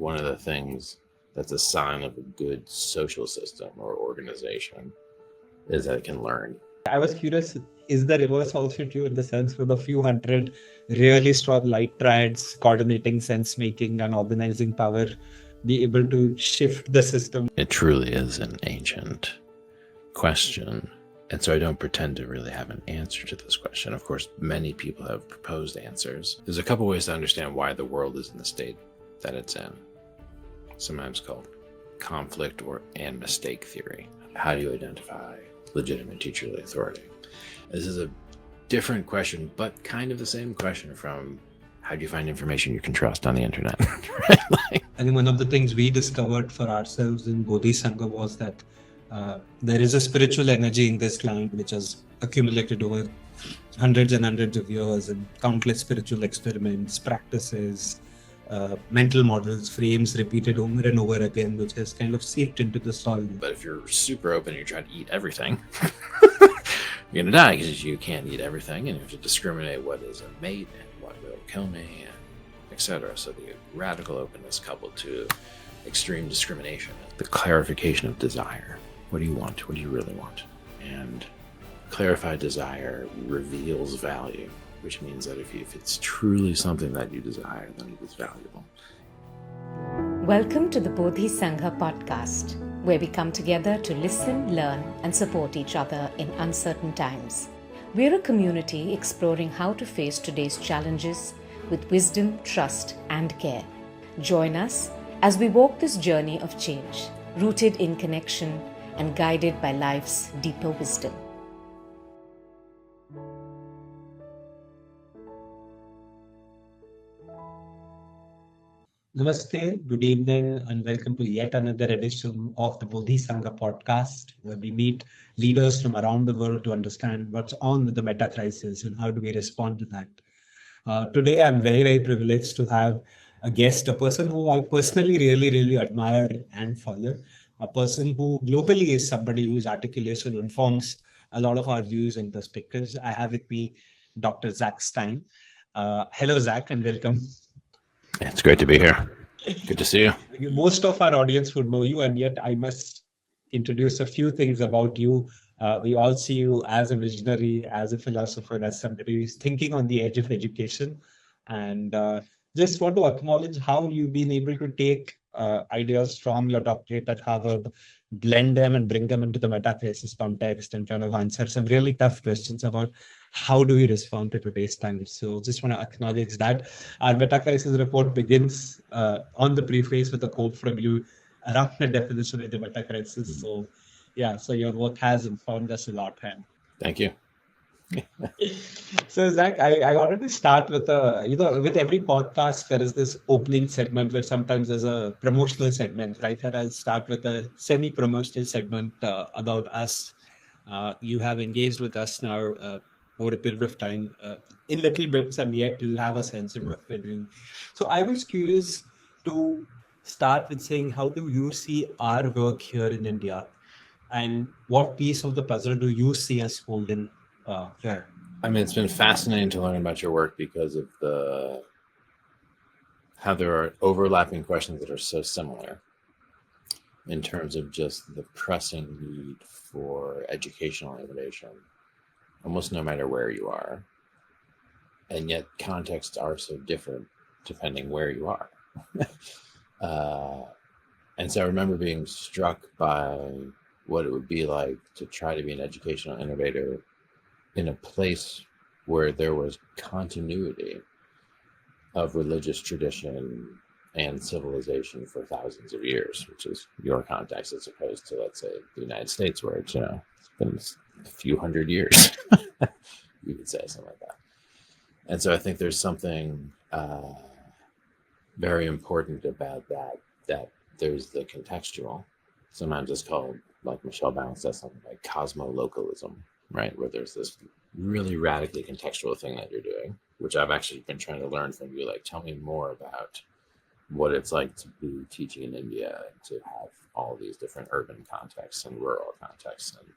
one of the things that's a sign of a good social system or organization is that it can learn. I was curious, is the reverse also true in the sense with a few hundred really strong light triads coordinating sense making and organizing power be able to shift the system? It truly is an ancient question. And so I don't pretend to really have an answer to this question. Of course, many people have proposed answers. There's a couple ways to understand why the world is in the state that it's in, sometimes called conflict and mistake theory. How do you identify legitimate teacherly authority? This is a different question, but kind of the same question from how do you find information you can trust on the internet? Right? I think one of the things we discovered for ourselves in Bodhi Sangha was that there is a spiritual energy in this land which has accumulated over hundreds and hundreds of years and countless spiritual experiments, practices, mental models, frames repeated over and over again, which has kind of seeped into the soil. But if you're super open and you're trying to eat everything, you're going to die because you can't eat everything and you have to discriminate what is a mate and what will kill me, and etc. So the radical openness coupled to extreme discrimination, the clarification of desire. What do you want? What do you really want? And clarified desire reveals value, which means that if it's truly something that you desire, then it is valuable. Welcome to the Bodhi Sangha Podcast, where we come together to listen, learn, and support each other in uncertain times. We're a community exploring how to face today's challenges with wisdom, trust, and care. Join us as we walk this journey of change, rooted in connection and guided by life's deeper wisdom. Namaste, good evening, and welcome to yet another edition of the Bodhi Sangha Podcast, where we meet leaders from around the world to understand what's on with the meta crisis and how do we respond to that. Today, I'm very, very privileged to have a guest, a person who I personally really admire and follow, a person who globally is somebody whose articulation informs a lot of our views and perspectives. I have with me Dr. Zak Stein. Hello, Zak, and welcome. It's great to be here. Good to see you. Most of our audience would know you, and yet I must introduce a few things about you. We all see you as a visionary, as a philosopher, as somebody who's thinking on the edge of education. And just want to acknowledge how you've been able to take ideas from your doctorate at Harvard, blend them and bring them into the meta-crisis context and kind of answer some really tough questions about how do we respond to today's times. So just want to acknowledge that. Our meta-crisis report begins on the preface with a quote from you around the definition of the meta-crisis. So your work has informed us a lot. Thank you. So Zak, I wanted to start with with every podcast there is this opening segment where sometimes there's a promotional segment, right? And I'll start with a semi-promotional segment about us. You have engaged with us now over a period of time in little bits, and yet you have a sense of what we're doing. So I was curious to start with saying, how do you see our work here in India, and what piece of the puzzle do you see us holding? Sure. I mean, it's been fascinating to learn about your work because of how there are overlapping questions that are so similar in terms of just the pressing need for educational innovation, almost no matter where you are. And yet contexts are so different depending where you are. And so I remember being struck by what it would be like to try to be an educational innovator in a place where there was continuity of religious tradition and civilization for thousands of years, which is your context as opposed to, let's say, the United States, where it's been a few hundred years. You could say something like that. And so I think there's something very important about that there's the contextual. Sometimes it's called, like Michelle Bowne says, something like cosmolocalism, right? Where there's this really radically contextual thing that you're doing, which I've actually been trying to learn from you. Like, tell me more about what it's like to be teaching in India, to have all these different urban contexts and rural contexts and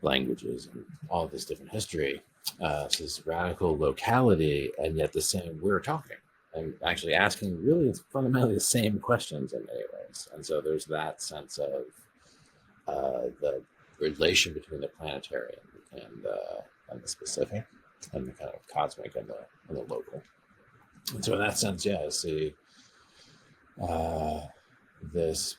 languages and all this different history. So this radical locality, and yet the same, we're talking. and actually asking really fundamentally the same questions in many ways. And so there's that sense of the relation between the planetary and the specific, and the kind of cosmic and the local. And so in that sense, yeah, I see this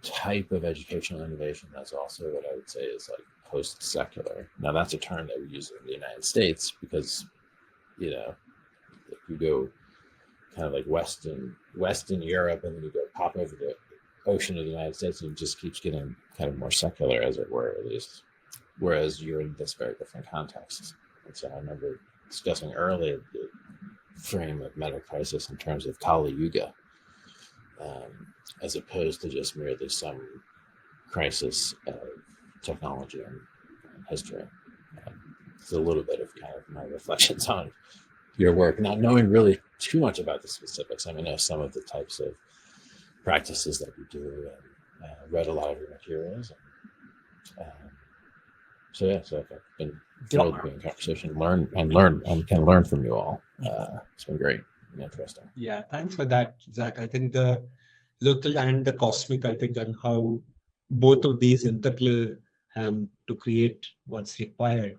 type of educational innovation that's also what I would say is like post-secular. Now that's a term that we use in the United States because, you know, if you go kind of like Western Europe and then you go pop over the ocean of the United States, and it just keeps getting kind of more secular, as it were, at least. Whereas you're in this very different context. And so I remember discussing earlier the frame of meta crisis in terms of Kali Yuga, as opposed to just merely some crisis of technology and history. It's a little bit of kind of my reflections on your work, not knowing really too much about the specifics. I mean, I know some of the types of practices that you do, and read a lot of your materials. So I've been thrilled to be in conversation, learn and can learn from you all. It's been great and interesting. Yeah, thanks for that, Zach. I think the local and the cosmic, I think, and how both of these interplay to create what's required.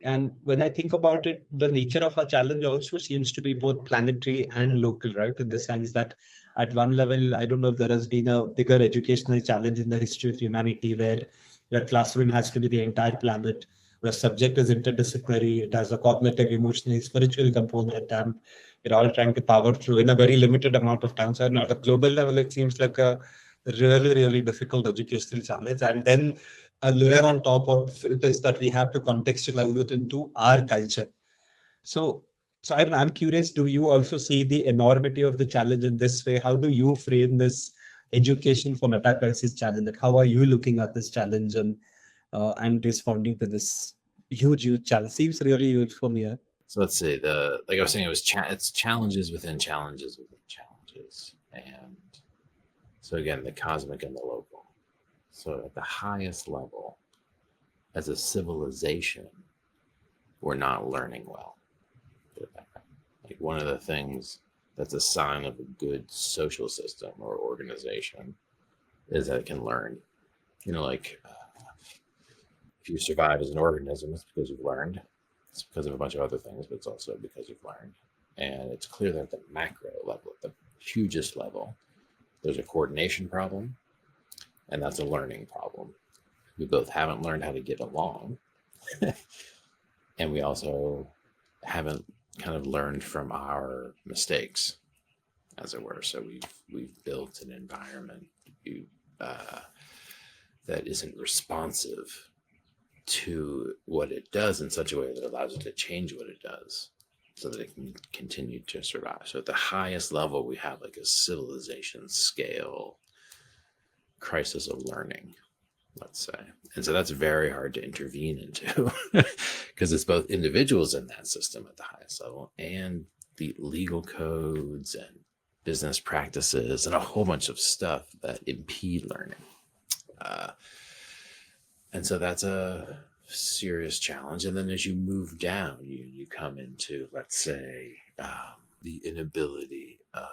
And when I think about it, the nature of our challenge also seems to be both planetary and local, right? In the sense that at one level, I don't know if there has been a bigger educational challenge in the history of humanity where your classroom has to be the entire planet, where subject is interdisciplinary, it has a cognitive, emotional, spiritual component, and we're all trying to power through in a very limited amount of time. So at a global level, it seems like a really, really difficult educational challenge. And then a layer on top of it is that we have to contextualize it into our culture. So I'm curious, do you also see the enormity of the challenge in this way? How do you frame this education for meta-crisis challenge? Like, how are you looking at this challenge and responding to this huge challenge? Seems really huge for me. So let's see. Like I was saying, it's challenges within challenges within challenges, and so again, the cosmic and the local. So at the highest level, as a civilization, we're not learning well. Like one of the things that's a sign of a good social system or organization is that it can learn. You know, like if you survive as an organism, it's because you've learned. It's because of a bunch of other things, but it's also because you've learned. And it's clear that at the macro level, at the hugest level, there's a coordination problem, and that's a learning problem. We both haven't learned how to get along, and we also haven't kind of learned from our mistakes, as it were. So we've built an environment that isn't responsive to what it does in such a way that allows it to change what it does so that it can continue to survive. So at the highest level, we have like a civilization scale crisis of learning, let's say. And so that's very hard to intervene into because it's both individuals in that system at the highest level and the legal codes and business practices and a whole bunch of stuff that impede learning. And so that's a serious challenge. And then as you move down, you come into, let's say, the inability of,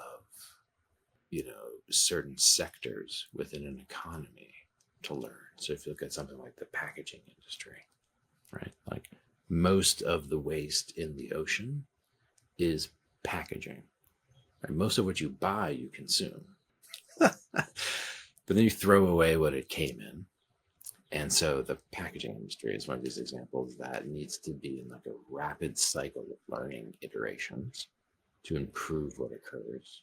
certain sectors within an economy to learn. So if you look at something like the packaging industry, right? Like most of the waste in the ocean is packaging. Right? Most of what you buy, you consume. But then you throw away what it came in. And so the packaging industry is one of these examples that needs to be in like a rapid cycle of learning iterations to improve what occurs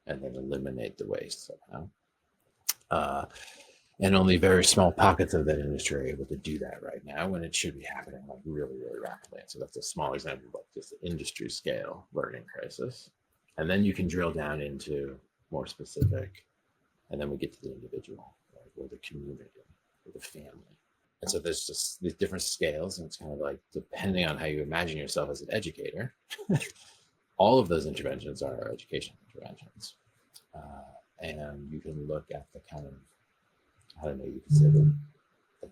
and then eliminate the waste somehow. And only very small pockets of that industry are able to do that right now when it should be happening like really, really rapidly. And so that's a small example of like just the industry scale learning crisis. And then you can drill down into more specific, and then we get to the individual, right, or the community, or the family. And so there's just these different scales, and it's kind of like, depending on how you imagine yourself as an educator, all of those interventions are educational interventions. And you can look at the kind of, I don't know, you could say the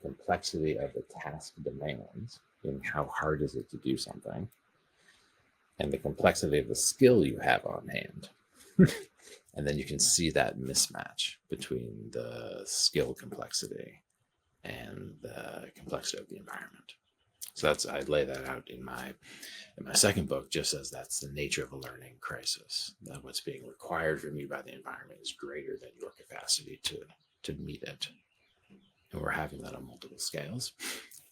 complexity of the task demands and how hard is it to do something. and the complexity of the skill you have on hand. And then you can see that mismatch between the skill complexity and the complexity of the environment. So I lay that out in my second book, just as that's the nature of a learning crisis. That what's being required from you by the environment is greater than your capacity to meet it. And we're having that on multiple scales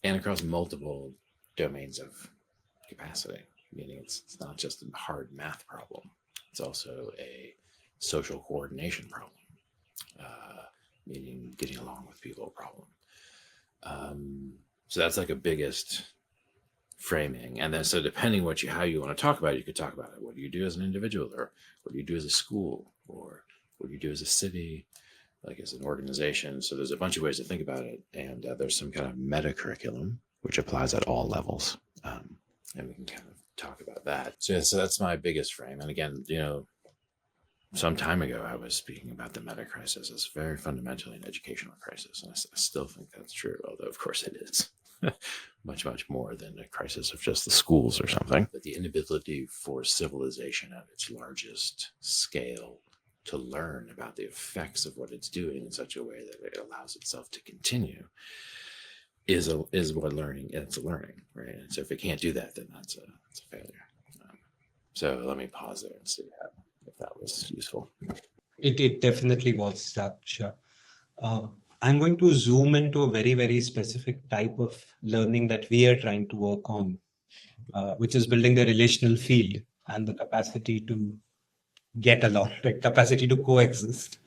and across multiple domains of capacity, meaning it's not just a hard math problem. It's also a social coordination problem, meaning getting along with people problem. So that's like a biggest framing. And then, so depending how you want to talk about it, you could talk about it. What do you do as an individual, or what do you do as a school, or what do you do as a city, like as an organization? So there's a bunch of ways to think about it. And there's some kind of meta curriculum, which applies at all levels. And we can kind of talk about that. So that's my biggest frame. And again, some time ago, I was speaking about the meta crisis as very fundamentally an educational crisis. And I still think that's true, although of course it is much, much more than a crisis of just the schools or something. But the inability for civilization at its largest scale to learn about the effects of what it's doing in such a way that it allows itself to continue is what learning is. Learning, right? And so if it can't do that, then it's a failure. So let me pause there and see if that was useful. It definitely was, Zak. Sure. I'm going to zoom into a very, very specific type of learning that we are trying to work on, which is building the relational field and the capacity to get along, the capacity to coexist,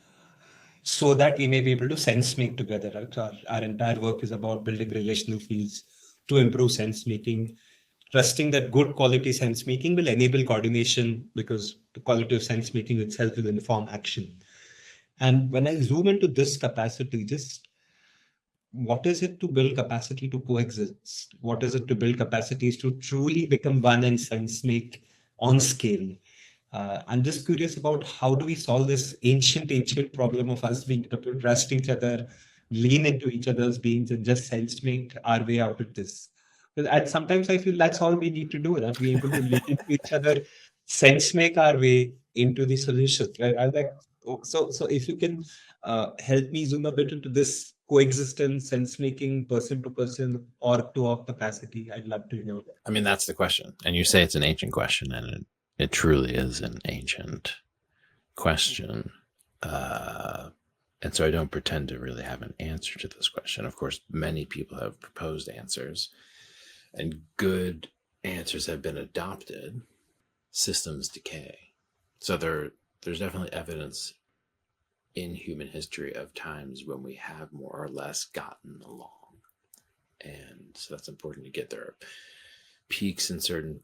so that we may be able to sense make together. Right? So our entire work is about building relational fields to improve sense making, trusting that good quality sense making will enable coordination, because the quality of sense making itself will inform action. And when I zoom into this capacity, just what is it to build capacity to coexist? What is it to build capacities to truly become one and sense make on scale? I'm just curious about how do we solve this ancient problem of us being able to trust each other, lean into each other's beings, and just sense make our way out of this. And sometimes I feel that's all we need to do, that we're able to lean into each other, sense make our way into the solution. Right? So if you can help me zoom a bit into this coexistence, sense making, person to person, org to org capacity, I'd love to know that. I mean, that's the question. And you say it's an ancient question, and it truly is an ancient question. And so I don't pretend to really have an answer to this question. Of course, many people have proposed answers, and good answers have been adopted. Systems decay. So there's definitely evidence in human history of times when we have more or less gotten along. And so that's important to get. There are peaks in certain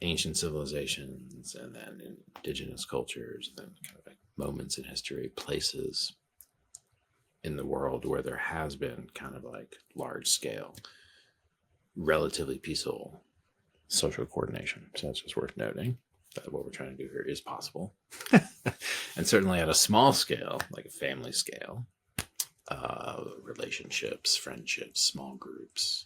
ancient civilizations, and then indigenous cultures, and then kind of like moments in history, places in the world where there has been kind of like large scale, relatively peaceful social coordination. So that's just worth noting that what we're trying to do here is possible. And certainly at a small scale, like a family scale, relationships, friendships, small groups,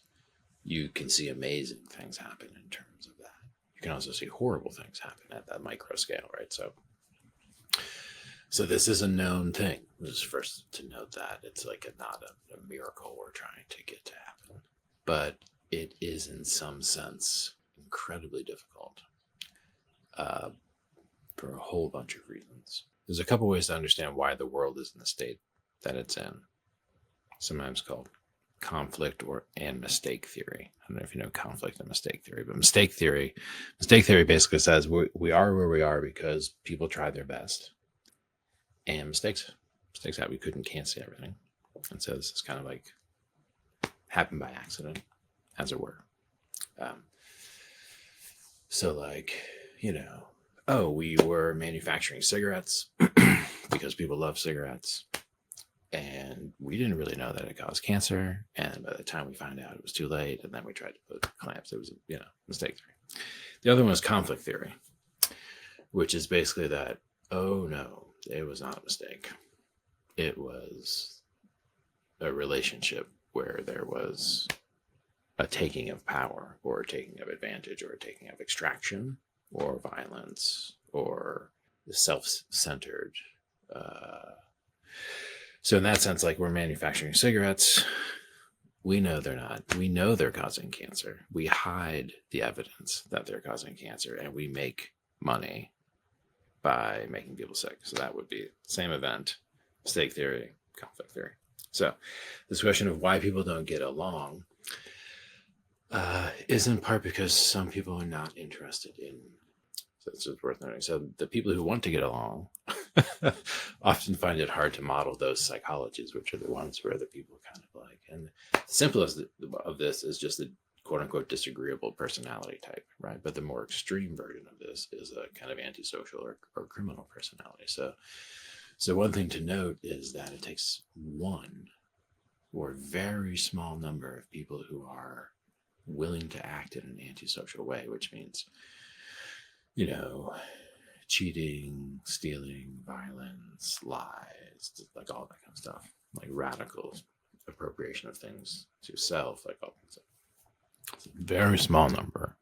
you can see amazing things happen in terms of that. You can also see horrible things happen at that micro scale, right? So this is a known thing. Just first to note that it's like not a miracle we're trying to get to happen, but it is in some sense incredibly difficult for a whole bunch of reasons. There's a couple ways to understand why the world is in the state that it's in, sometimes called conflict and mistake theory. I don't know if you know conflict and mistake theory, but mistake theory basically says we are where we are because people tried their best, and mistakes happen. We can't see everything, and so this is kind of like happened by accident, as it were. So like, we were manufacturing cigarettes because people love cigarettes, and we didn't really know that it caused cancer. And by the time we found out, it was too late. And then we tried to put clamps. It was, mistake theory. The other one is conflict theory, which is basically that, oh no, it was not a mistake. It was a relationship where there was a taking of power, or a taking of advantage, or a taking of extraction. or violence or self-centered. So in that sense, like we're manufacturing cigarettes, we know they're not. We know they're causing cancer. We hide the evidence that they're causing cancer, and we make money by making people sick. So that would be same event, mistake theory, conflict theory. So this question of why people don't get along is in part because some people are not interested in, so it's just worth noting. So the people who want to get along often find it hard to model those psychologies, which are the ones where the people kind of like. And the simplest of this is just the quote unquote disagreeable personality type, right? But the more extreme version of this is a kind of antisocial or criminal personality. So one thing to note is that it takes one or a very small number of people who are willing to act in an antisocial way, which means, you know, cheating, stealing, violence, lies, like all that kind of stuff, like radical appropriation of things to self, like all things. It's a very small number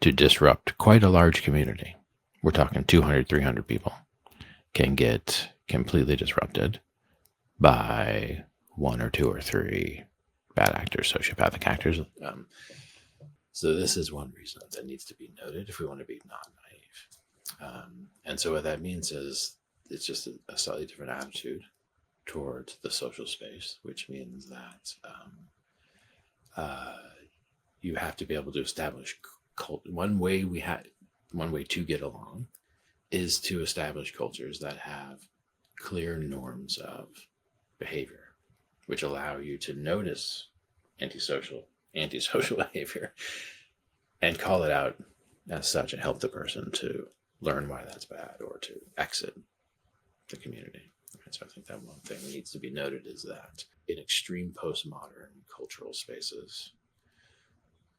to disrupt quite a large community. We're talking 200, 300 people can get completely disrupted by one or two or three bad actors, sociopathic actors. So this is one reason that needs to be noted if we want to be non-naive. And so what that means is it's just a slightly different attitude towards the social space, which means that you have to be able to establish one way to get along is to establish cultures that have clear norms of behavior, which allow you to notice antisocial behavior and call it out as such and help the person to learn why that's bad or to exit the community. So I think that one thing that needs to be noted is that in extreme postmodern cultural spaces,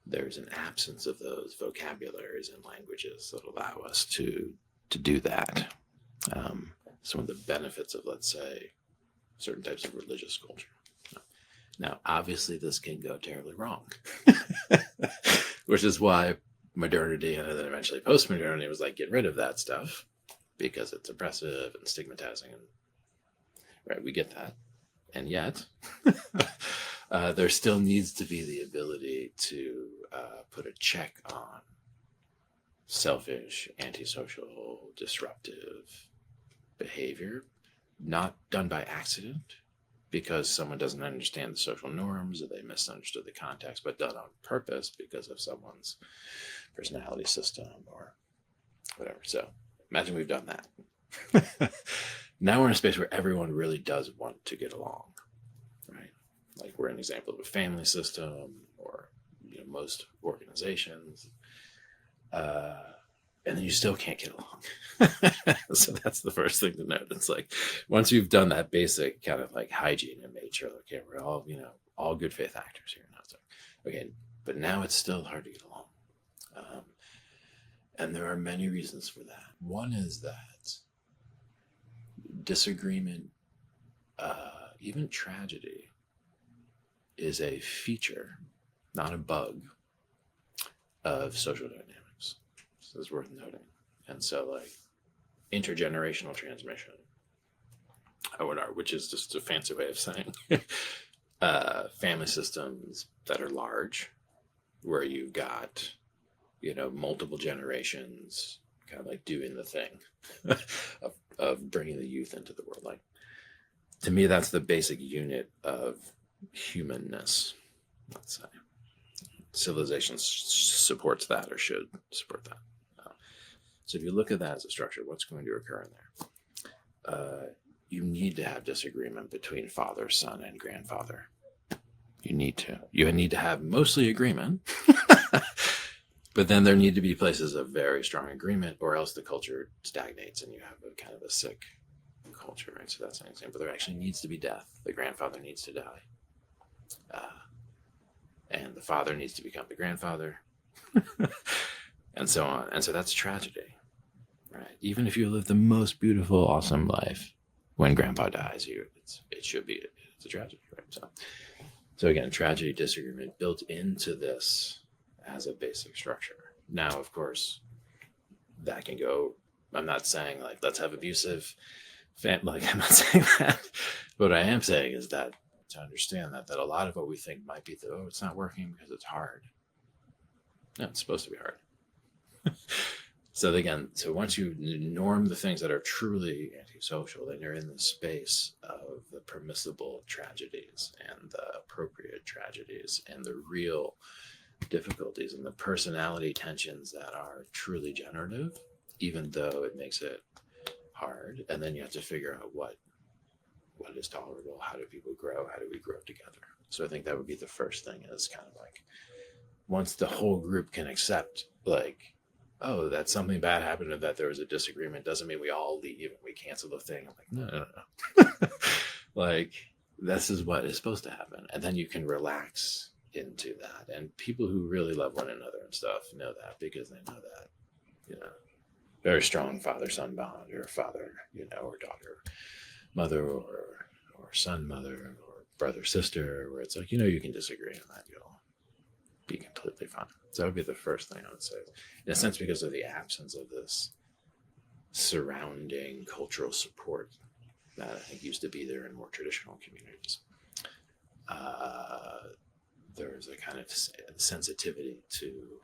there's an absence of those vocabularies and languages that allow us to do that. Some of the benefits of, let's say, certain types of religious culture. Now, obviously, this can go terribly wrong, which is why modernity and then eventually post-modernity was like, get rid of that stuff because it's oppressive and stigmatizing. And, right, we get that. And yet, there still needs to be the ability to put a check on selfish, antisocial, disruptive behavior, not done by accident because someone doesn't understand the social norms or they misunderstood the context, but done on purpose because of someone's personality system or whatever. So imagine we've done that. Now we're in a space where everyone really does want to get along, right? Like we're an example of a family system or, you know, most organizations. And then you still can't get along. So that's the first thing to note. It's like, once you've done that basic kind of like hygiene and made sure, okay, we're all, you know, all good faith actors here. Now it's like, okay, but now it's still hard to get along. And there are many reasons for that. One is that disagreement, even tragedy, is a feature, not a bug, of social dynamics. So it's worth noting. And so, like, intergenerational transmission, I would argue, which is just a fancy way of saying family systems that are large, where you've got, you know, multiple generations kind of like doing the thing of bringing the youth into the world. Like, to me, that's the basic unit of humanness, let's say. Civilization supports that or should support that. So if you look at that as a structure, what's going to occur in there? You need to have disagreement between father, son, and grandfather. You need to have mostly agreement, but then there need to be places of very strong agreement, or else the culture stagnates and you have a kind of a sick culture, right? So that's an example. There actually needs to be death. The grandfather needs to die. And the father needs to become the grandfather, and so on. And so that's tragedy, right? Even if you live the most beautiful, awesome life, when grandpa dies, it's a tragedy, right? So again, tragedy, disagreement built into this as a basic structure. Now, of course, that can go. I'm not saying like let's have abusive like I'm not saying that. What I am saying is that to understand that a lot of what we think might be it's not working because it's hard. No, it's supposed to be hard. So again, once you norm the things that are truly antisocial, then you're in the space of the permissible tragedies and the appropriate tragedies and the real difficulties and the personality tensions that are truly generative, even though it makes it hard. And then you have to figure out what is tolerable, how do people grow, how do we grow together. So I think that would be the first thing, is kind of like, once the whole group can accept, like, oh, that something bad happened or that there was a disagreement doesn't mean we all leave and we cancel the thing. I'm like, no. Like, this is what is supposed to happen. And then you can relax into that. And people who really love one another and stuff know that, because they know that, very strong father-son bond, or father, or daughter, mother, or son, mother, or brother, sister, where it's like, you can disagree on that. You'll be completely fine. So that would be the first thing I would say, in a sense, because of the absence of this surrounding cultural support that I think used to be there in more traditional communities. There's a kind of sensitivity to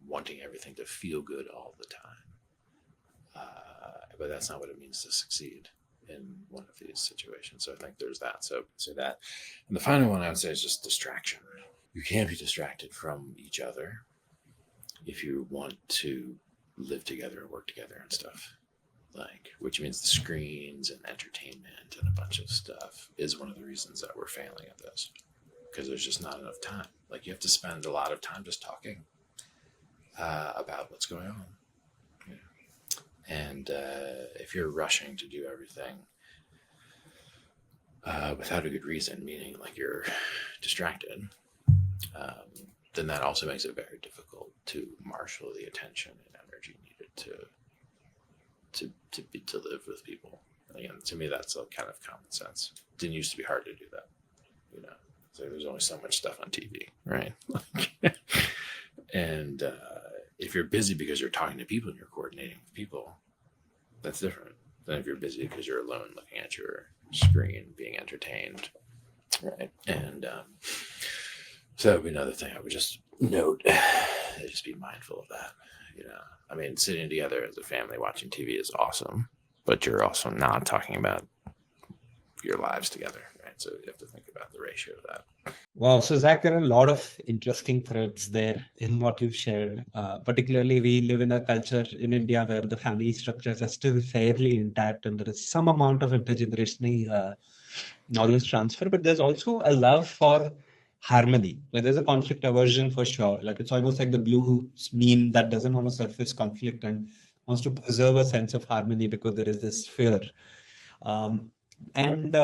wanting everything to feel good all the time. But that's not what it means to succeed in one of these situations. So I think there's that. So that. And the final one I would say is just distraction. You can't be distracted from each other if you want to live together and work together and stuff. Like, which means the screens and entertainment and a bunch of stuff is one of the reasons that we're failing at this. Because there's just not enough time. Like, you have to spend a lot of time just talking about what's going on. And if you're rushing to do everything without a good reason, meaning like you're distracted, then that also makes it very difficult to marshal the attention and energy needed to live with people. Again, to me, that's a kind of common sense. It didn't used to be hard to do that, So there's only so much stuff on TV, right? And if you're busy because you're talking to people and you're coordinating with people, that's different than if you're busy because you're alone looking at your screen, being entertained, right? And so that would be another thing I would just note. Just be mindful of that. I mean, sitting together as a family watching TV is awesome, but you're also not talking about your lives together, right? So you have to think about the ratio of that. Wow. So Zach, there are a lot of interesting threads there in what you've shared. Particularly, we live in a culture in India where the family structures are still fairly intact, and there is some amount of intergenerational knowledge transfer, but there's also a love for harmony. Where there's a conflict aversion for sure. Like, it's almost like the blue mean that doesn't want to surface conflict and wants to preserve a sense of harmony because there is this fear. And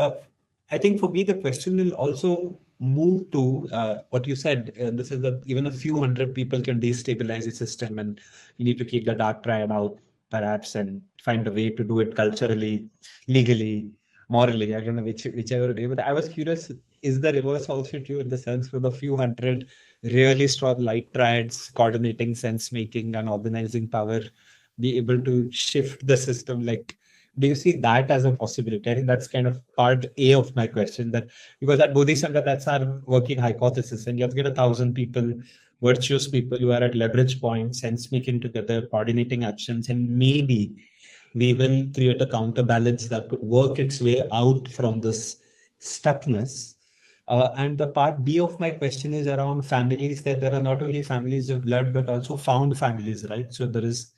I think for me, the question will also move to what you said. This is that even a few hundred people can destabilize the system, and you need to keep the dark triad out, perhaps, and find a way to do it culturally, legally, morally. I don't know whichever way. But I was curious, is the reverse also true, in the sense with a few hundred really strong light triads coordinating sense making and organizing power be able to shift the system? Like, do you see that as a possibility? I think that's kind of part A of my question, that because at Bodhi Sangha, that's our working hypothesis, and you have to get 1,000 people, virtuous people who are at leverage points, sense making together, coordinating actions, and maybe we will create a counterbalance that could work its way out from this stuckness. And the part B of my question is around families, that there are not only families of blood, but also found families, right? So there is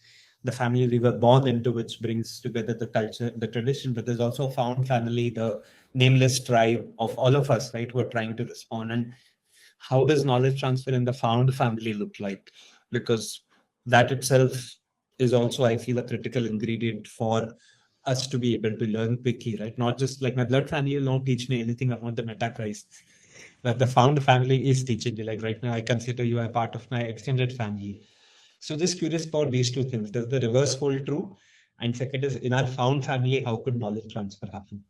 the family we were born into, which brings together the culture, the tradition, but there's also found family, the nameless tribe of all of us, right, who are trying to respond. And how does knowledge transfer in the found family look like? Because that itself is also, I feel, a critical ingredient for us to be able to learn quickly, right? Not just like my blood family will not teach me anything about the meta-Christ, but the found family is teaching me. Like right now, I consider you a part of my extended family. So just curious about these two things. Does the reverse hold true? And second is, in our found family, how could knowledge transfer happen?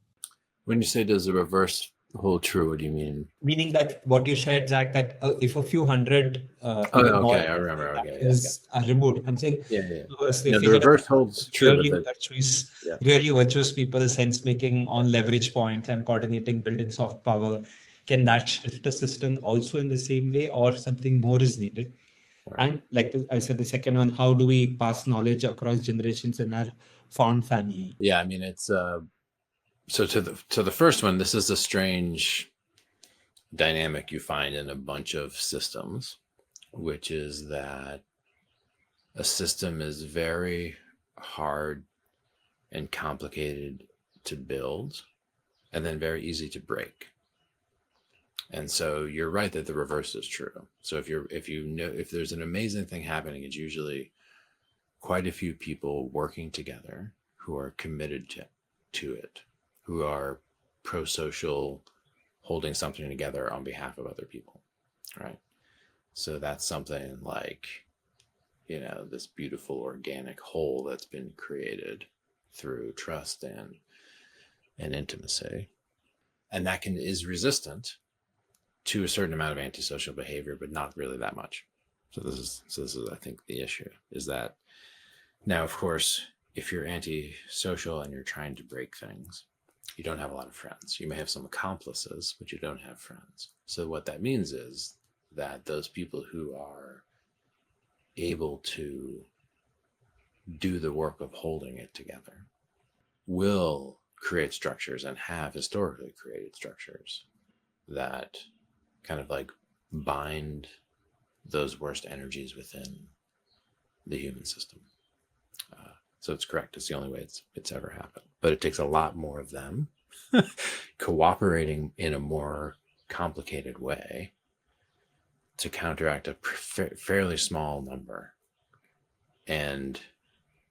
When you say does the reverse Whole true. What do you mean? Meaning that what you said, Zach, that if a few hundred Oh, moral okay. I remember. Okay. Yeah. is removed, I'm saying, Yeah. Yeah. if No, we the get a reverse holds true, but yeah. really virtuous people, sense making on leverage points and coordinating building soft power, can that shift the system also in the same way, or something more is needed? Right. And like I said, the second one, how do we pass knowledge across generations in our fond family? Yeah. I mean, it's so to the first one, this is a strange dynamic you find in a bunch of systems, which is that a system is very hard and complicated to build and then very easy to break. And so you're right that the reverse is true. So if there's an amazing thing happening, it's usually quite a few people working together who are committed to it, who are pro-social, holding something together on behalf of other people, right? So that's something like, this beautiful organic whole that's been created through trust and intimacy. And that is resistant to a certain amount of antisocial behavior, but not really that much. So this is, I think, the issue is that now, of course, if you're antisocial and you're trying to break things, you don't have a lot of friends. You may have some accomplices, but you don't have friends. So what that means is that those people who are able to do the work of holding it together will create structures and have historically created structures that kind of like bind those worst energies within the human system. So it's correct. It's the only way it's ever happened. But it takes a lot more of them cooperating in a more complicated way to counteract a fairly small number. And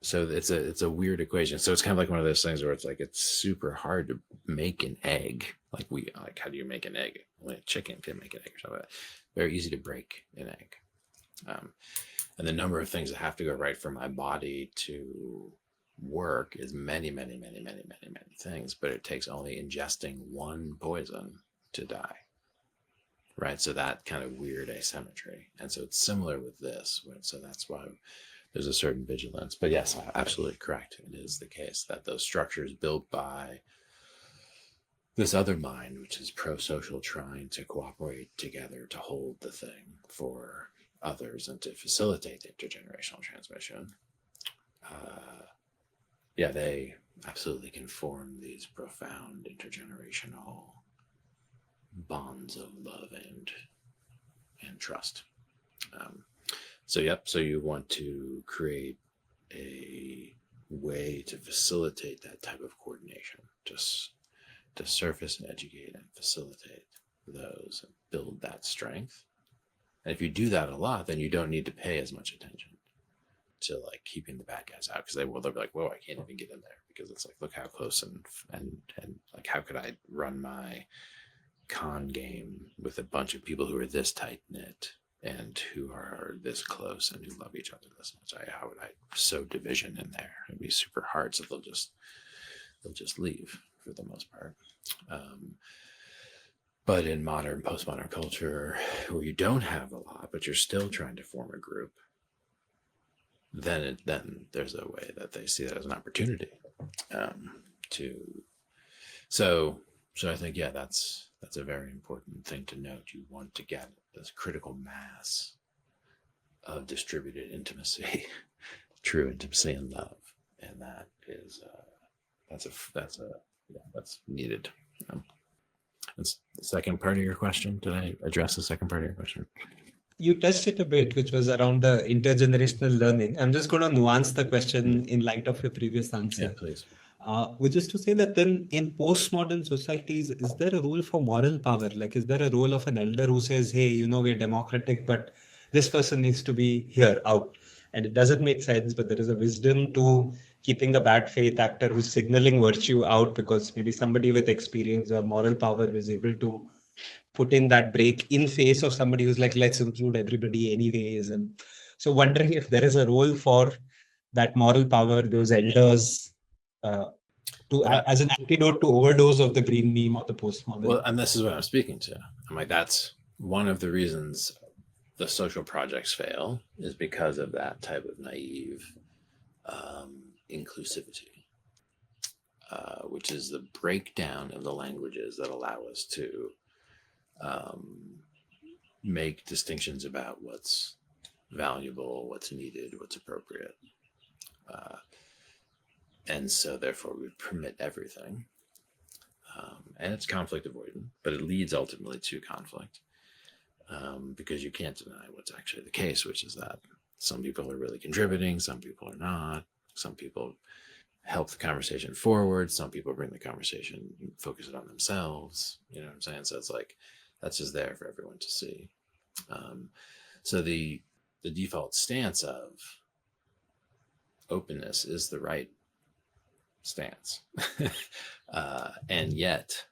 so it's a weird equation. So it's kind of like one of those things where it's like it's super hard to make an egg. Like how do you make an egg? Only a chicken can make an egg or something like that. Very easy to break an egg. And the number of things that have to go right for my body to work is many, many, many, many, many, many things, but it takes only ingesting one poison to die. Right. So that kind of weird asymmetry. And so it's similar with this. So that's why there's a certain vigilance. But yes, absolutely correct. It is the case that those structures built by this other mind, which is pro-social, trying to cooperate together to hold the thing for others and to facilitate intergenerational transmission. They absolutely can form these profound intergenerational bonds of love and trust. So you want to create a way to facilitate that type of coordination, just to surface and educate and facilitate those and build that strength. And if you do that a lot, then you don't need to pay as much attention to like keeping the bad guys out, because they'll be like, whoa, I can't even get in there, because it's like, look how close and like, how could I run my con game with a bunch of people who are this tight knit and who are this close and who love each other this much? How would I sow division in there? It'd be super hard. So they'll just leave for the most part. But in postmodern culture, where you don't have a lot, but you're still trying to form a group, then there's a way that they see that as an opportunity So I think, that's a very important thing to note. You want to get this critical mass of distributed intimacy, true intimacy and love, and that is that's needed. That's the second part of your question. Did I address the second part of your question? You touched it a bit, which was around the intergenerational learning. I'm just going to nuance the question in light of your previous answer. Yeah, please. Which is to say that then in postmodern societies, is there a role for moral power? Like, is there a role of an elder who says, hey, we're democratic, but this person needs to be here, out? And it doesn't make sense, but there is a wisdom to keeping the bad faith actor who's signaling virtue out, because maybe somebody with experience or moral power is able to put in that break in face of somebody who's like, let's include everybody anyways. And so wondering if there is a role for that moral power, those elders as an antidote to overdose of the green meme or the postmodern. Well, and this is what I'm speaking to. I'm like, that's one of the reasons the social projects fail, is because of that type of naive inclusivity, which is the breakdown of the languages that allow us to make distinctions about what's valuable, what's needed, what's appropriate. And so therefore we permit everything. And it's conflict avoidant, but it leads ultimately to conflict, because you can't deny what's actually the case, which is that some people are really contributing, some people are not, some people help the conversation forward, some people bring the conversation, focus it on themselves, you know what I'm saying? So it's like, that's just there for everyone to see. So the default stance of openness is the right stance. And yet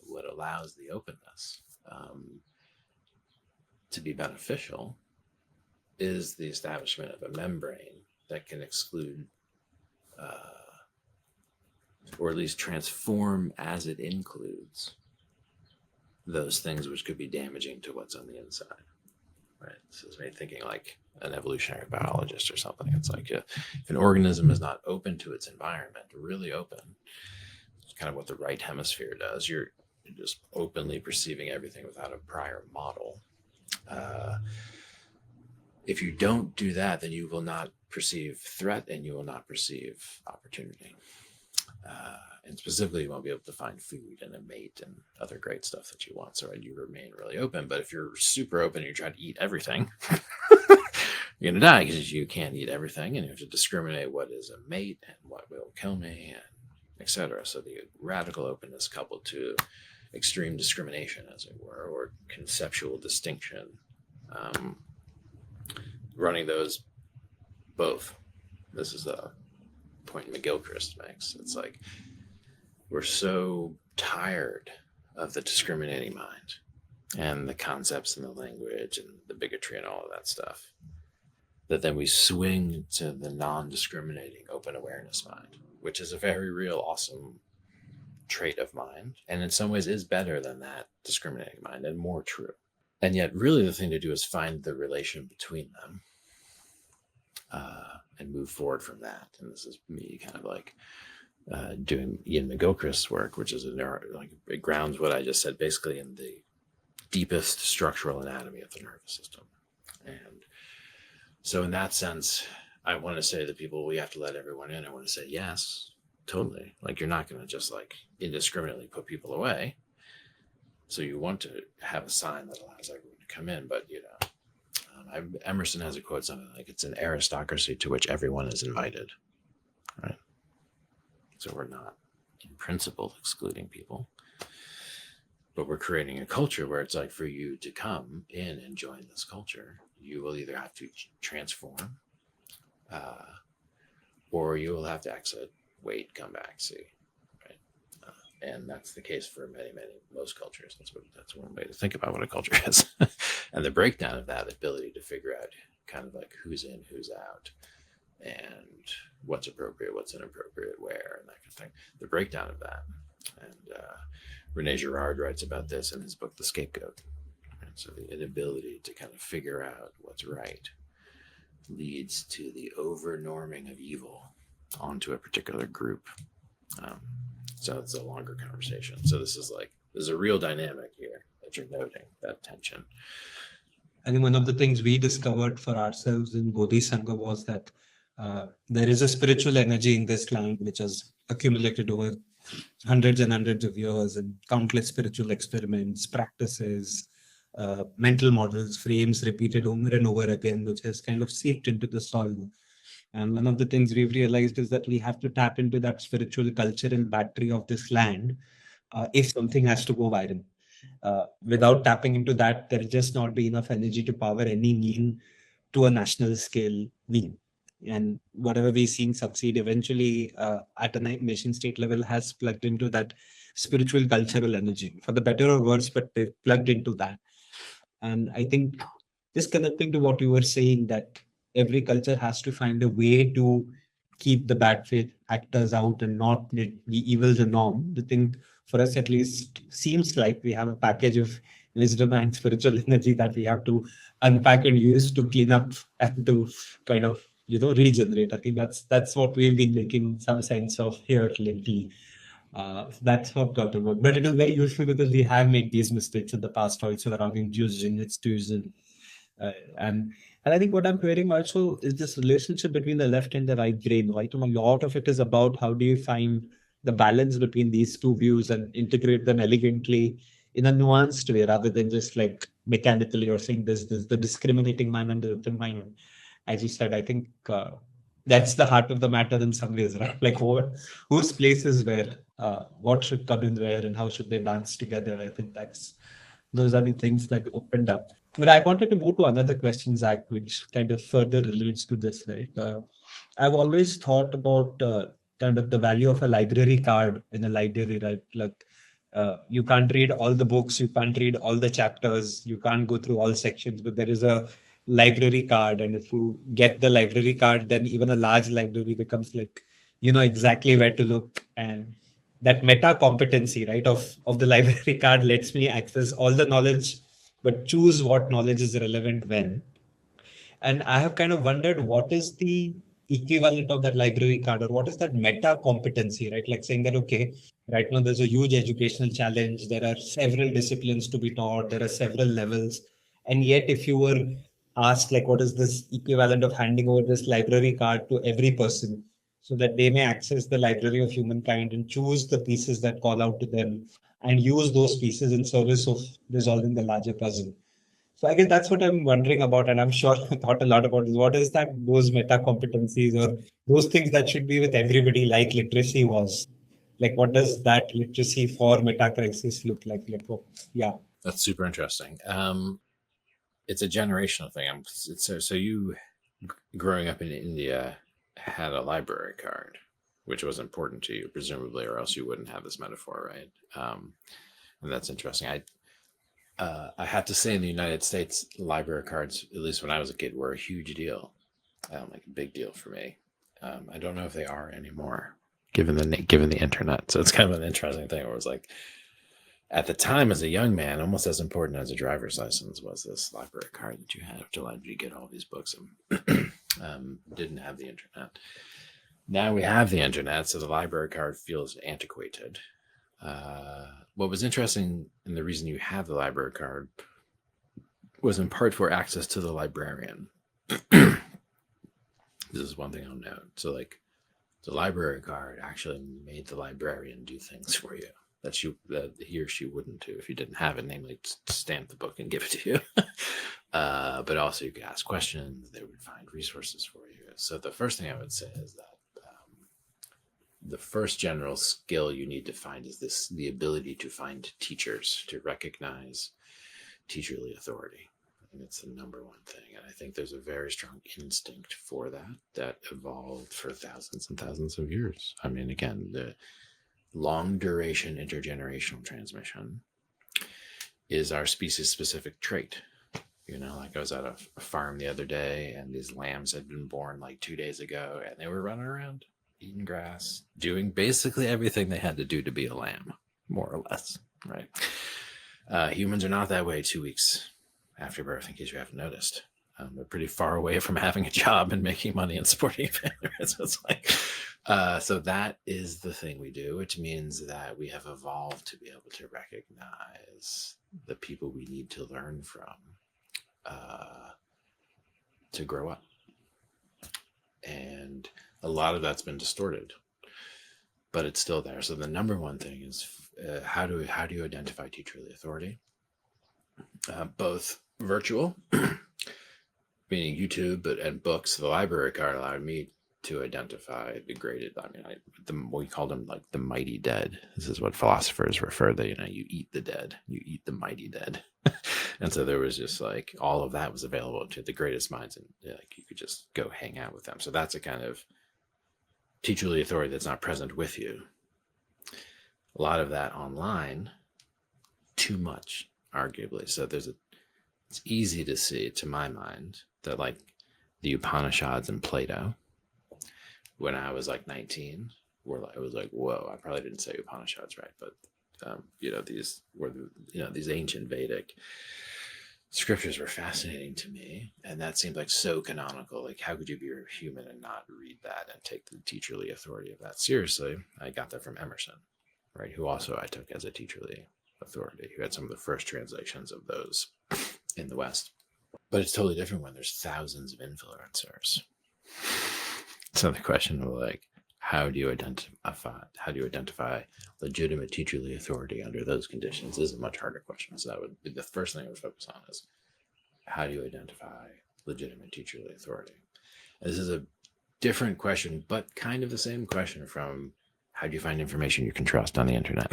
what allows the openness to be beneficial is the establishment of a membrane that can exclude or at least transform as it includes those things which could be damaging to what's on the inside. Right. This is me thinking like an evolutionary biologist or something. It's like if an organism is not open to its environment, really open, it's kind of what the right hemisphere does. You're just openly perceiving everything without a prior model. If you don't do that, then you will not perceive threat and you will not perceive opportunity. And specifically, you won't be able to find food and a mate and other great stuff that you want. So you remain really open. But if you're super open and you try to eat everything, you're going to die because you can't eat everything. And you have to discriminate what is a mate and what will kill me, and etc. So the radical openness coupled to extreme discrimination, as it were, or conceptual distinction, running those both. This is the point McGilchrist makes. It's like, we're so tired of the discriminating mind and the concepts and the language and the bigotry and all of that stuff, that then we swing to the non-discriminating open awareness mind, which is a very real, awesome trait of mind. And in some ways is better than that discriminating mind and more true. And yet really the thing to do is find the relation between them and move forward from that. And this is me kind of like doing Ian McGilchrist's work, which is it grounds what I just said basically in the deepest structural anatomy of the nervous system. And so in that sense, I want to say to people, we have to let everyone in. I want to say, yes, totally. Like, you're not going to just like indiscriminately put people away. So you want to have a sign that allows everyone to come in. But, you know, Emerson has a quote, something like, it's an aristocracy to which everyone is invited. Right. So we're not in principle excluding people, but we're creating a culture where it's like, for you to come in and join this culture, you will either have to transform, or you will have to exit, wait, come back, see, right? And that's the case for most cultures. That's one way to think about what a culture is. And the breakdown of that ability to figure out kind of like who's in, who's out, and what's appropriate, what's inappropriate, where, and that kind of thing. The breakdown of that. And Rene Girard writes about this in his book, The Scapegoat. And so the inability to kind of figure out what's right leads to the over-norming of evil onto a particular group. So it's a longer conversation. So there's a real dynamic here that you're noting, that tension. I think one of the things we discovered for ourselves in Bodhi Sangha was that there is a spiritual energy in this land which has accumulated over hundreds and hundreds of years, and countless spiritual experiments, practices, mental models, frames repeated over and over again, which has kind of seeped into the soil. And one of the things we've realized is that we have to tap into that spiritual culture and battery of this land if something has to go viral. Without tapping into that, there'll just not be enough energy to power any mean to a national scale mean. And whatever we're seeing succeed eventually at a nation state level has plugged into that spiritual cultural energy, for the better or worse, but they've plugged into that. And I think just connecting to what you were saying, that every culture has to find a way to keep the bad faith actors out and not let the evil the norm. The thing for us at least seems like we have a package of wisdom and spiritual energy that we have to unpack and use to clean up and to kind of regenerate. I think that's what we've been making some sense of here lately. That's what I'm talking about. But it is very useful because we have made these mistakes in the past also around inducing exclusion. And I think what I'm hearing also is this relationship between the left and the right brain, right? And a lot of it is about how do you find the balance between these two views and integrate them elegantly in a nuanced way rather than just like mechanically or saying this the discriminating mind and the open mind. As you said, I think that's the heart of the matter in some ways, right? Like whose place is where, what should come in where, and how should they dance together. I think those are the things that opened up. But I wanted to move to another question, Zach, which kind of further relates to this, right? I've always thought about kind of the value of a library card in a library, right? Like you can't read all the books, you can't read all the chapters, you can't go through all sections, but there is a library card. And if you get the library card, then even a large library becomes like, you know exactly where to look. And that meta competency, right, of the library card lets me access all the knowledge, but choose what knowledge is relevant when. And I have kind of wondered what is the equivalent of that library card, or what is that meta competency, right? Like saying that, okay, right now there's a huge educational challenge. There are several disciplines to be taught. There are several levels. And yet, if you were asked, like, what is this equivalent of handing over this library card to every person so that they may access the library of humankind and choose the pieces that call out to them and use those pieces in service of resolving the larger puzzle. So I guess that's what I'm wondering about, and I'm sure I thought a lot about is what is that those meta competencies or those things that should be with everybody, like literacy was. Like, what does that literacy for meta crisis look like? Like, oh, yeah, That's super interesting. It's a generational thing. So you, growing up in India, had a library card, which was important to you, presumably, or else you wouldn't have this metaphor, right? And that's interesting. I have to say, in the United States, library cards, at least when I was a kid, were a huge deal, like a big deal for me. I don't know if they are anymore, given the internet. So it's kind of an interesting thing. Where it was like, at the time, as a young man, almost as important as a driver's license was this library card that you had, which allowed you to get all these books. And didn't have the internet. Now we have the internet, so the library card feels antiquated. What was interesting, and the reason you have the library card, was in part for access to the librarian. This is one thing I'll note. So, like, the library card actually made the librarian do things for you that he or she wouldn't do if you didn't have it, namely stamp the book and give it to you. But also you could ask questions. They would find resources for you. So the first thing I would say is that the first general skill you need to find is the ability to find teachers, to recognize teacherly authority. I think it's the number one thing. And I think there's a very strong instinct for that evolved for thousands and thousands of years. I mean, again, the long duration intergenerational transmission is our species specific trait. You know, like I was at a farm the other day and these lambs had been born like 2 days ago and they were running around, eating grass, doing basically everything they had to do to be a lamb, more or less, right? Humans are not that way 2 weeks after birth, in case you haven't noticed. They're pretty far away from having a job and making money and supporting a family. So it's like, so that is the thing we do, which means that we have evolved to be able to recognize the people we need to learn from to grow up. And a lot of that's been distorted, but it's still there. So the number one thing is how do you identify teacherly authority? Both virtual, meaning YouTube, and books. The library card allowed me to identify the graded. I mean, we called them like the mighty dead. This is what philosophers refer to. You eat the dead, you eat the mighty dead. And so there was just like all of that was available to the greatest minds, and like you could just go hang out with them. So that's a kind of teacherly authority that's not present with you. A lot of that online, too much, arguably. So it's easy to see, to my mind, that like the Upanishads and Plato when I was like 19, it was like, whoa, I probably didn't say Upanishads right, but these were these ancient Vedic scriptures were fascinating to me, and that seemed like so canonical. Like, how could you be a human and not read that and take the teacherly authority of that seriously? I got that from Emerson, right? Who also I took as a teacherly authority, who had some of the first translations of those in the West. But it's totally different when there's thousands of influencers. So the question of like, how do you identify legitimate teacherly authority under those conditions is a much harder question. So that would be the first thing I would focus on, is how do you identify legitimate teacherly authority? And this is a different question, but kind of the same question from how do you find information you can trust on the internet,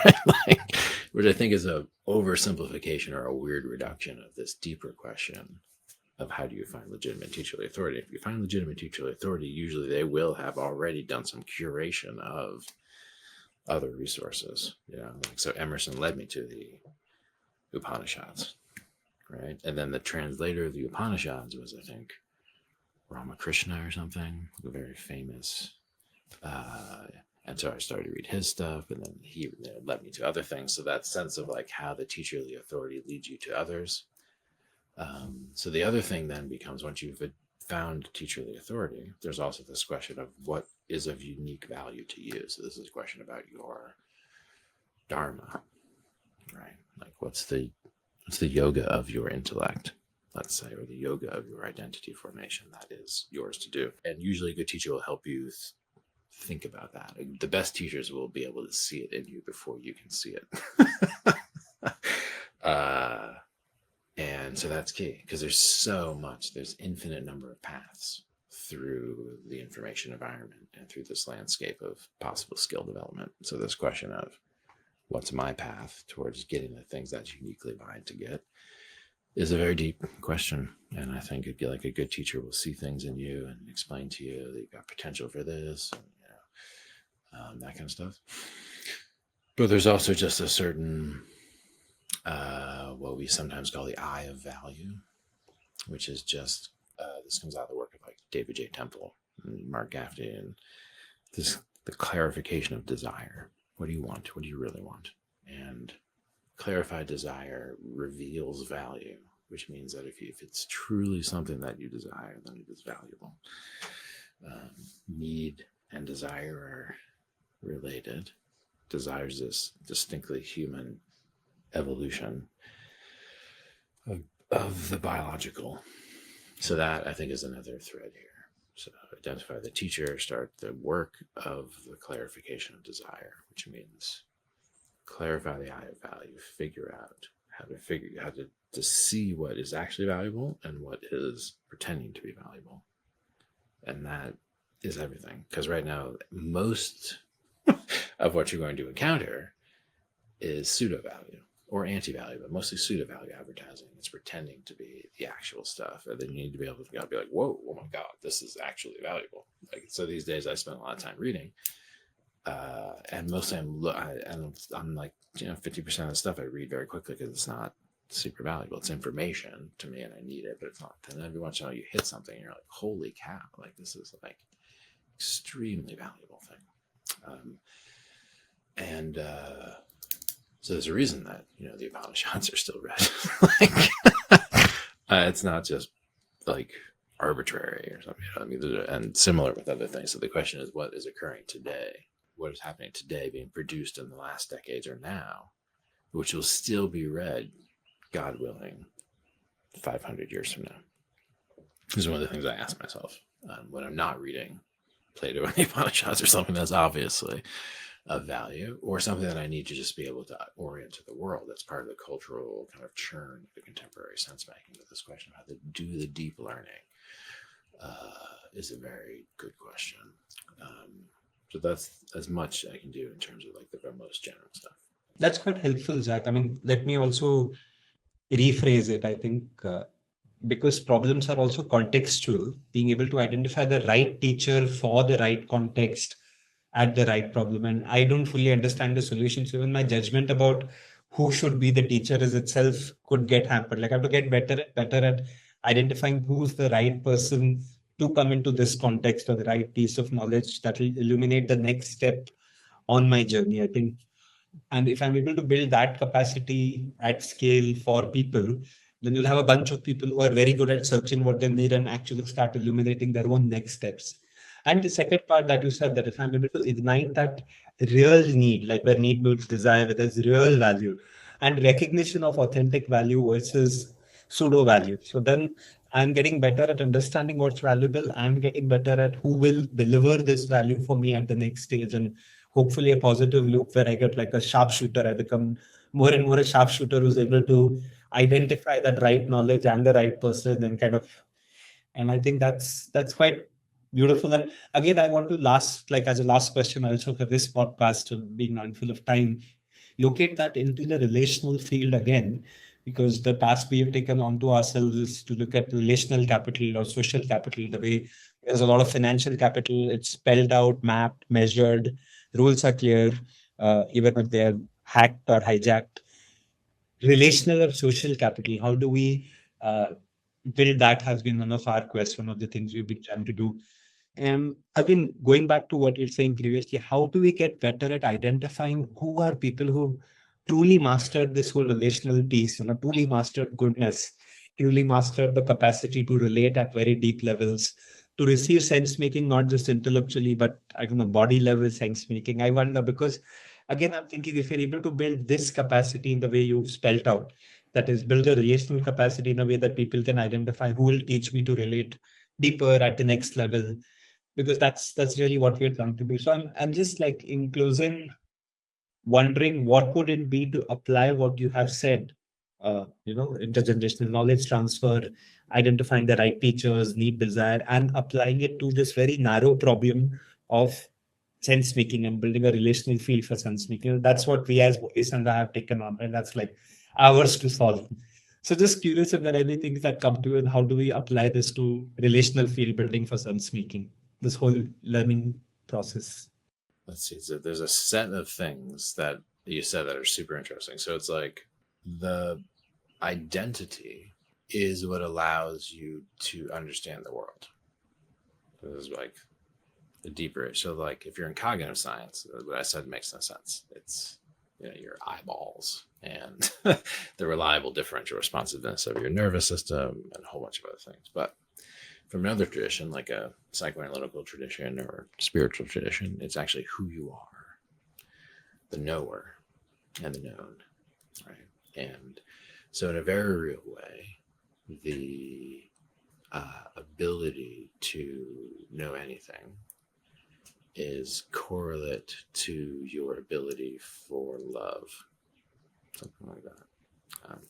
right? Like, which I think is a oversimplification or a weird reduction of this deeper question of how do you find legitimate teacherly authority. If you find legitimate teacherly authority, usually they will have already done some curation of other resources. So Emerson led me to the Upanishads, right? And then the translator of the Upanishads was, I think, Ramakrishna or something, a very famous. And so I started to read his stuff, and then he led me to other things. So that sense of like how the teacherly authority leads you to others. So the other thing then becomes, once you've found teacherly authority, there's also this question of what is of unique value to you. So this is a question about your dharma, right? Like, what's the yoga of your intellect, let's say, or the yoga of your identity formation that is yours to do. And usually a good teacher will help you think about that. The best teachers will be able to see it in you before you can see it. And so that's key, because there's infinite number of paths through the information environment and through this landscape of possible skill development. So this question of what's my path towards getting the things that's uniquely mine to get is a very deep question. And I think it'd be like a good teacher will see things in you and explain to you that you've got potential for this, and, that kind of stuff. But there's also just a certain what we sometimes call the eye of value, which is just this comes out of the work of like David J. Temple and Mark Gaffney, and the clarification of desire. What do you want? What do you really want? And clarified desire reveals value, which means that if it's truly something that you desire, then it is valuable. Need and desire are related. Desire is this distinctly human evolution of the biological. So that, I think, is another thread here. So identify the teacher, start the work of the clarification of desire, which means clarify the eye of value, figure out how to see what is actually valuable and what is pretending to be valuable. And that is everything. Because right now, most of what you're going to encounter is pseudo-value or anti-value, but mostly pseudo-value advertising. It's pretending to be the actual stuff. And then you need to be able to be like, whoa, oh my God, this is actually valuable. Like, so these days I spend a lot of time reading. And mostly I'm like, 50% of the stuff I read very quickly because it's not super valuable. It's information to me and I need it, but it's not. And every once in a while you hit something and you're like, holy cow, like this is like extremely valuable thing. So there's a reason that, the Upanishads are still read. It's not just like arbitrary or something. And similar with other things. So the question is, what is occurring today? What is happening today being produced in the last decades or now, which will still be read, God willing, 500 years from now? This is one of the things I ask myself when I'm not reading Plato and the Upanishads or something that's obviously of value, or something that I need to just be able to orient to the world. That's part of the cultural kind of churn of the contemporary sense making. But this question of how to do the deep learning is a very good question. So that's as much I can do in terms of like the most general stuff. That's quite helpful, Zach. I mean, let me also rephrase it. I think because problems are also contextual, being able to identify the right teacher for the right context at the right problem. And I don't fully understand the solution. So even my judgment about who should be the teacher is itself could get hampered. Like I have to get better at identifying who's the right person to come into this context or the right piece of knowledge that will illuminate the next step on my journey. I think, and if I'm able to build that capacity at scale for people, then you'll have a bunch of people who are very good at searching what they need and actually start illuminating their own next steps. And the second part that you said, that if I'm able to ignite that real need, like where need meets desire, where there's real value and recognition of authentic value versus pseudo value. So then I'm getting better at understanding what's valuable. I'm getting better at who will deliver this value for me at the next stage. And hopefully a positive loop where I get like a sharpshooter. I become more and more a sharpshooter who's able to identify that right knowledge and the right person and kind of, and I think that's quite beautiful. And again, I want to like as a last question also for this podcast, being mindful of time, locate that into the relational field again, because the task we have taken onto ourselves is to look at relational capital or social capital, the way there's a lot of financial capital, it's spelled out, mapped, measured, rules are clear, even if they're hacked or hijacked. Relational or social capital, how do we build that, has been one of our quests, one of the things we've been trying to do. And again, going back to what you're saying previously, how do we get better at identifying who are people who truly mastered this whole relational piece, truly mastered goodness, truly mastered the capacity to relate at very deep levels, to receive sense making, not just intellectually, but I don't know, body level sense making. I wonder, because again, I'm thinking if you're able to build this capacity in the way you've spelt out, that is, build a relational capacity in a way that people can identify who will teach me to relate deeper at the next level, because that's really what we're trying to do. So I'm just like in closing, wondering what would it be to apply what you have said, intergenerational knowledge transfer, identifying the right teachers, need, desire, and applying it to this very narrow problem of sense making and building a relational field for sense making. That's what we as Bodhi Sangha have taken on, and that's like ours to solve. So just curious if there are any things that come to you, and how do we apply this to relational field building for sense making, this whole learning process? Let's see. So there's a set of things that you said that are super interesting. So it's like the identity is what allows you to understand the world. This is like the deeper. So like if you're in cognitive science, what I said makes no sense. It's your eyeballs and the reliable differential responsiveness of your nervous system and a whole bunch of other things. But from another tradition, like a psychoanalytical tradition or spiritual tradition, it's actually who you are, the knower and the known, right? And so in a very real way, the ability to know anything is correlate to your ability for love, something like that.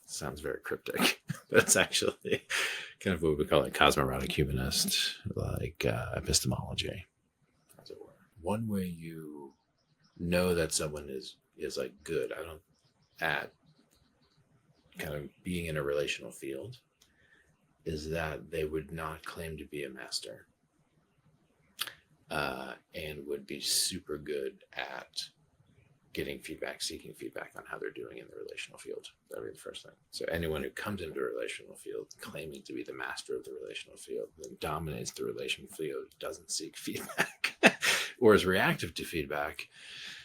Sounds very cryptic, but it's actually kind of what we call a cosmorotic humanist, like epistemology, as it were. One way you know that someone is like good, at kind of being in a relational field, is that they would not claim to be a master, and would be super good at getting feedback, seeking feedback on how they're doing in the relational field. That would be the first thing. So anyone who comes into a relational field claiming to be the master of the relational field, then dominates the relational field, doesn't seek feedback, or is reactive to feedback,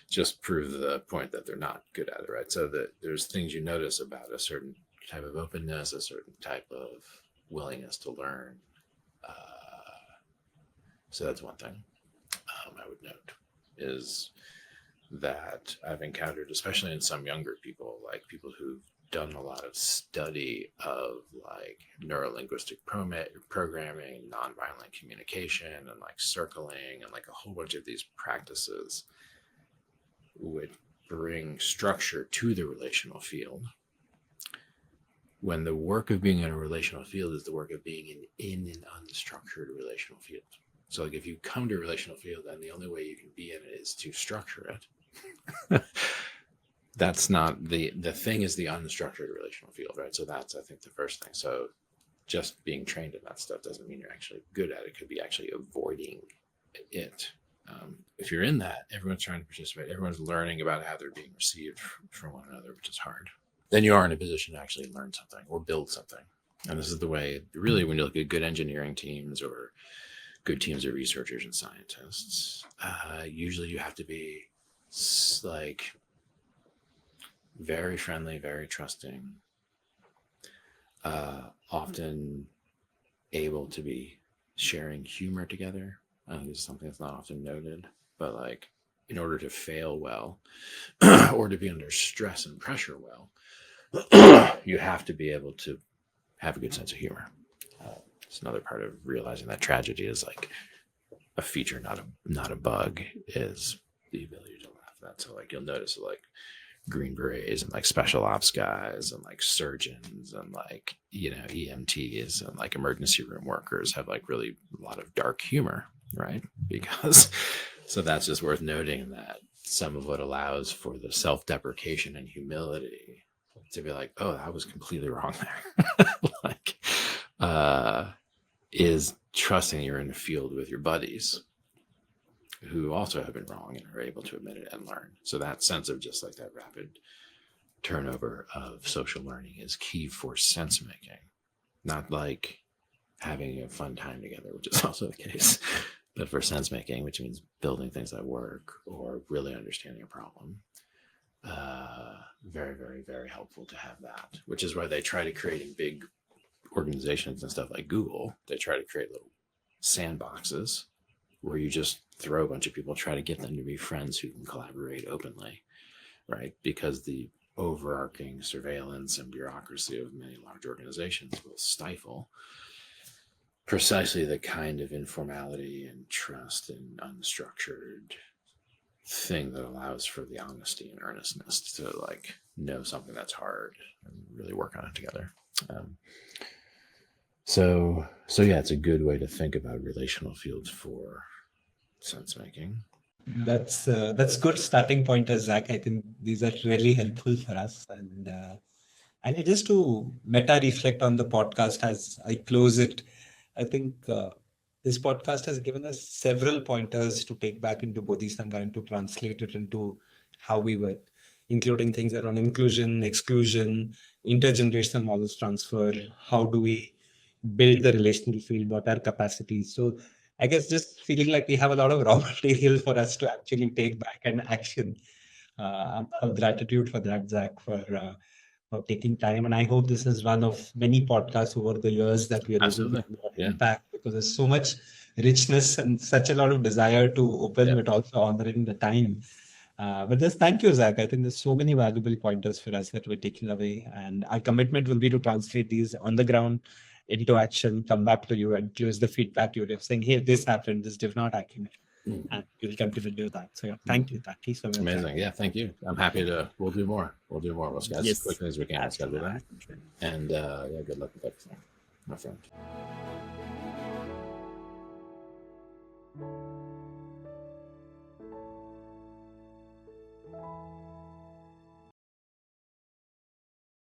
just prove the point that they're not good at it, right? So that there's things you notice about a certain type of openness, a certain type of willingness to learn. So that's one thing I would note, is that I've encountered, especially in some younger people, like people who've done a lot of study of like neurolinguistic programming, nonviolent communication, and like circling, and like a whole bunch of these practices would bring structure to the relational field, when the work of being in a relational field is the work of being in an unstructured relational field. So like if you come to a relational field and the only way you can be in it is to structure it, that's not the thing, is the unstructured relational field, right? So that's, I think, the first thing. So just being trained in that stuff doesn't mean you're actually good at it. It could be actually avoiding it. If you're in that, everyone's trying to participate. Everyone's learning about how they're being received from one another, which is hard. Then you are in a position to actually learn something or build something. And this is the way, really, when you look at good engineering teams or good teams of researchers and scientists, usually you have to be like very friendly, very trusting, often able to be sharing humor together. This is something that's not often noted, but like in order to fail well or to be under stress and pressure well, you have to be able to have a good sense of humor. It's another part of realizing that tragedy is like a feature, not a bug, is the ability to laugh at that. So like you'll notice like Green Berets and like special ops guys and like surgeons and like, you know, EMTs and like emergency room workers have like really a lot of dark humor, right? Because so that's just worth noting, that some of what allows for the self-deprecation and humility to be like, oh, I was completely wrong there. Like, is trusting you're in the field with your buddies who also have been wrong and are able to admit it and learn. So that sense of just like that rapid turnover of social learning is key for sense making, not like having a fun time together, which is also the case, but for sense making, which means building things that work or really understanding a problem. Very, very, very helpful to have that, which is why they try to create in big organizations and stuff like Google, they try to create little sandboxes where you just throw a bunch of people, try to get them to be friends who can collaborate openly, right? Because the overarching surveillance and bureaucracy of many large organizations will stifle precisely the kind of informality and trust and unstructured thing that allows for the honesty and earnestness to like know something that's hard and really work on it together. So yeah, it's a good way to think about relational fields for sense making. That's good starting pointers, Zach. I think these are really helpful for us. And just to meta reflect on the podcast as I close it, I think this podcast has given us several pointers to take back into Bodhi Sangha and to translate it into how we work, including things around inclusion, exclusion, intergenerational knowledge transfer. How do we build the relational field? What are capacities? So I guess just feeling like we have a lot of raw material for us to actually take back and action. Gratitude for that, Zach, for taking time. And I hope this is one of many podcasts over the years that we are Absolutely. able to have Yeah. impact, because there's so much richness and such a lot of desire to open, but also honoring the time. But just thank you, Zach. I think there's so many valuable pointers for us that we're taking away. And our commitment will be to translate these on the ground into action, come back to you and give us the feedback you're saying, hey, this happened, this did not happen. And you'll continue to do that. So yeah, thank you. Thank you so much. Amazing. Yeah, thank you. I'm happy to, we'll do more. We'll get as quickly as we can. Let's do that. And yeah, good luck with everything, my friend.